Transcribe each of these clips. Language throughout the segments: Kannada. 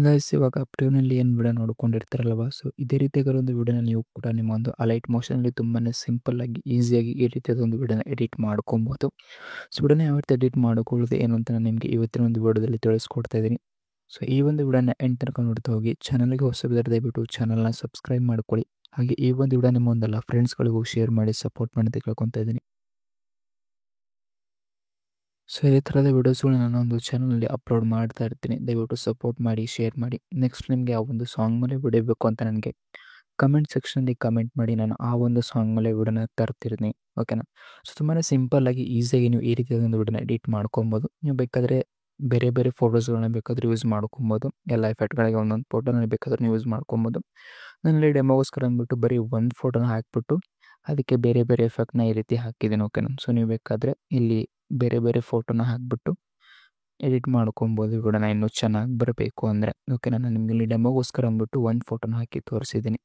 ಗೈಸ್ ಇವಾಗ ಪ್ರಿವ್ಯೂನಲ್ಲಿ ಏನು ವಿಡಿಯೋ ನೋಡ್ಕೊಂಡಿರ್ತಾರಲ್ವ, ಸೊ ಇದೇ ರೀತಿಯಾಗಿರೋ ಒಂದು ವಿಡಿಯೋನ ನೀವು ಕೂಡ ನಿಮ್ಮ ಒಂದು ಅಲೈಟ್ ಮೋಷನಲ್ಲಿ ತುಂಬಾ ಸಿಂಪಲ್ ಆಗಿ ಈಸಿಯಾಗಿ ಈ ರೀತಿಯಾದ ಒಂದು ವಿಡಿಯೋನ ಎಡಿಟ್ ಮಾಡ್ಕೊಬೋದು. ಸೊ ವಿಡಿಯೋನ ಯಾವ ರೀತಿ ಎಡಿಟ್ ಮಾಡ್ಕೊಳ್ಳೋದು ಏನು ಅಂತ ನಾನು ನಿಮಗೆ ಇವತ್ತಿನ ಒಂದು ವಿಡಿಯೋದಲ್ಲಿ ತಿಳಿಸ್ಕೊಡ್ತಾ ಇದ್ದೀನಿ. ಸೊ ಈ ಒಂದು ವಿಡಿಯೋನ ಎಂಡ್ ತನಕ ನೋಡ್ತಾ ಹೋಗಿ. ಚಾನಲ್ಗೆ ಹೊಸಬಿದ್ದರೆ ದಯವಿಟ್ಟು ಚಾನಲ್ನ ಸಬ್ಸ್ಕ್ರೈಬ್ ಮಾಡ್ಕೊಳ್ಳಿ. ಹಾಗೆ ಈ ಒಂದು ವಿಡಿಯೋ ನಿಮ್ಮ ಒಂದಲ್ಲ ಫ್ರೆಂಡ್ಸ್ಗಳಿಗೂ ಶೇರ್ ಮಾಡಿ ಸಪೋರ್ಟ್ ಮಾಡಿ ಅಂತ ಕೇಳ್ಕೊತಾ ಇದ್ದೀನಿ. ಸೊ ಇದೇ ಥರದ ವೀಡಿಯೋಸ್ಗಳು ನಾನು ಒಂದು ಚಾನಲಲ್ಲಿ ಅಪ್ಲೋಡ್ ಮಾಡ್ತಾ ಇರ್ತೀನಿ. ದಯವಿಟ್ಟು ಸಪೋರ್ಟ್ ಮಾಡಿ, ಶೇರ್ ಮಾಡಿ. ನೆಕ್ಸ್ಟ್ ನಿಮಗೆ ಆ ಒಂದು ಸಾಂಗ್ ಮೇಲೆ ವಿಡಿಯೋ ಬೇಕು ಅಂತ ನನಗೆ ಕಮೆಂಟ್ ಸೆಕ್ಷನಲ್ಲಿ ಕಮೆಂಟ್ ಮಾಡಿ, ನಾನು ಆ ಒಂದು ಸಾಂಗ್ ಮೇಲೆ ವಿಡಿಯೋನ ತರ್ತಿರ್ತೀನಿ. ಓಕೆನಾ. ಸೊ ತುಂಬಾ ಸಿಂಪಲ್ಲಾಗಿ ಈಸಿಯಾಗಿ ನೀವು ಈ ರೀತಿಯಾದ ಒಂದು ವಿಡಿಯೋನ ಎಡಿಟ್ ಮಾಡ್ಕೊಬೋದು. ನೀವು ಬೇಕಾದರೆ ಬೇರೆ ಬೇರೆ ಫೋಟೋಸ್ಗಳನ್ನ ಬೇಕಾದರೆ ಯೂಸ್ ಮಾಡ್ಕೊಬೋದು. ಎಲ್ಲ ಎಫೆಕ್ಟ್ಗಳಿಗೆ ಒಂದೊಂದು ಫೋಟೋನ ಬೇಕಾದ್ರೆ ನೀವು ಯೂಸ್ ಮಾಡ್ಕೊಬೋದು. ನಾನಲ್ಲಿ ಡೆಮೋಗೋಸ್ಕರ ಅಂದ್ಬಿಟ್ಟು ಬರೀ ಒಂದು ಫೋಟೋನ ಹಾಕ್ಬಿಟ್ಟು ಅದಕ್ಕೆ ಬೇರೆ ಬೇರೆ ಎಫೆಕ್ಟ್ನ ಈ ರೀತಿ ಹಾಕಿದ್ದೀನಿ. ಓಕೆನಾ. ಸೊ ನೀವು ಬೇಕಾದರೆ ಇಲ್ಲಿ ಬೇರೆ ಬೇರೆ ಫೋಟೋನ ಹಾಕಿಬಿಟ್ಟು ಎಡಿಟ್ ಮಾಡ್ಕೊಬೋದು ವಿಡಿಯೋನ ಇನ್ನೂ ಚೆನ್ನಾಗಿ ಬರಬೇಕು ಅಂದರೆ. ಓಕೆನಾ. ನಾನು ನಿಮಗೆ ಇಲ್ಲಿ ಡೆಮೋಗೋಸ್ಕರ ಅಂದ್ಬಿಟ್ಟು ಒಂದು ಫೋಟೋನ ಹಾಕಿ ತೋರಿಸಿದ್ದೀನಿ.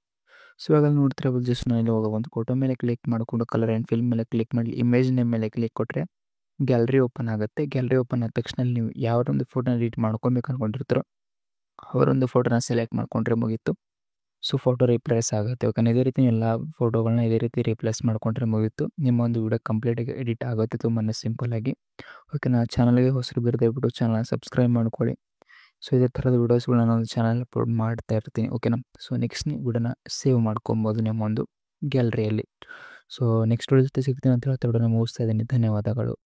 ಸೊ ಇವಾಗ ನೋಡ್ತಿರೋದು ಜಸ್ಟ್ ನಾನು ಇಲ್ಲಿ ಒಂದು ಫೋಟೋ ಮೇಲೆ ಕ್ಲಿಕ್ ಮಾಡಿಕೊಂಡು ಕಲರ್ ಆ್ಯಂಡ್ ಫಿಲ್ಮ್ ಮೇಲೆ ಕ್ಲಿಕ್ ಮಾಡಿ ಇಮೇಜ್ ನೇಮ್ ಮೇಲೆ ಕ್ಲಿಕ್ ಕೊಟ್ಟರೆ ಗ್ಯಾಲರಿ ಓಪನ್ ಆಗುತ್ತೆ. ಗ್ಯಾಲರಿ ಓಪನ್ ಆದ ತಕ್ಷಣ ನೀವು ಯಾವೊಂದು ಫೋಟೋನ ಎಡಿಟ್ ಮಾಡ್ಕೊಬೇಕು ಅಂದ್ಕೊಂಡಿರ್ತಾರೋ ಅವರೊಂದು ಫೋಟೋನ ಸೆಲೆಕ್ಟ್ ಮಾಡ್ಕೊಂಡ್ರೆ ಮುಗೀತು. ಸೊ ಫೋಟೋ ರಿಪ್ಲೇಸ್ ಆಗುತ್ತೆ. ಓಕೆನಾ. ಇದೇ ರೀತಿ ಎಲ್ಲ ಫೋಟೋಗಳನ್ನ ಇದೇ ರೀತಿ ರಿಪ್ಲೇಸ್ ಮಾಡ್ಕೊಂಡ್ರೆ ಮುಗೀತು. ನಿಮ್ಮ ಒಂದು ವಿಡಿಯೋ ಕಂಪ್ಲೀಟಾಗಿ ಎಡಿಟ್ ಆಗುತ್ತೆ ತುಂಬಾ ಸಿಂಪಲ್ಲಾಗಿ. ಓಕೆನಾ. ಚಾನಲ್ಗೆ ಹೊಸರು ದಯವಿಟ್ಟು ಚಾನಲ್ನ ಸಬ್ಸ್ಕ್ರೈಬ್ ಮಾಡ್ಕೊಳ್ಳಿ. ಸೊ ಇದೇ ಥರದ ವೀಡಿಯೋಸ್ಗಳು ನಾನು ಒಂದು ಚಾನಲ್ ಅಪ್ಲೋಡ್ ಮಾಡ್ತಾ ಇರ್ತೀನಿ. ಓಕೆನಾ. ಸೊ ನೆಕ್ಸ್ಟ್ ನೀವು ವಿಡಿಯೋನ ಸೇವ್ ಮಾಡ್ಕೊಬೋದು ನಿಮ್ಮ ಒಂದು ಗ್ಯಾಲರಿಯಲ್ಲಿ. ಸೊ ನೆಕ್ಸ್ಟ್ ವಿಡಿಯೋ ಜೊತೆ ಸಿಗ್ತೀನಿ ಅಂತ ಹೇಳ್ತಾ ವಿಡಿಯೋನ ಮುಗಿಸ್ತಾ ಇದ್ದೀನಿ. ಧನ್ಯವಾದಗಳು.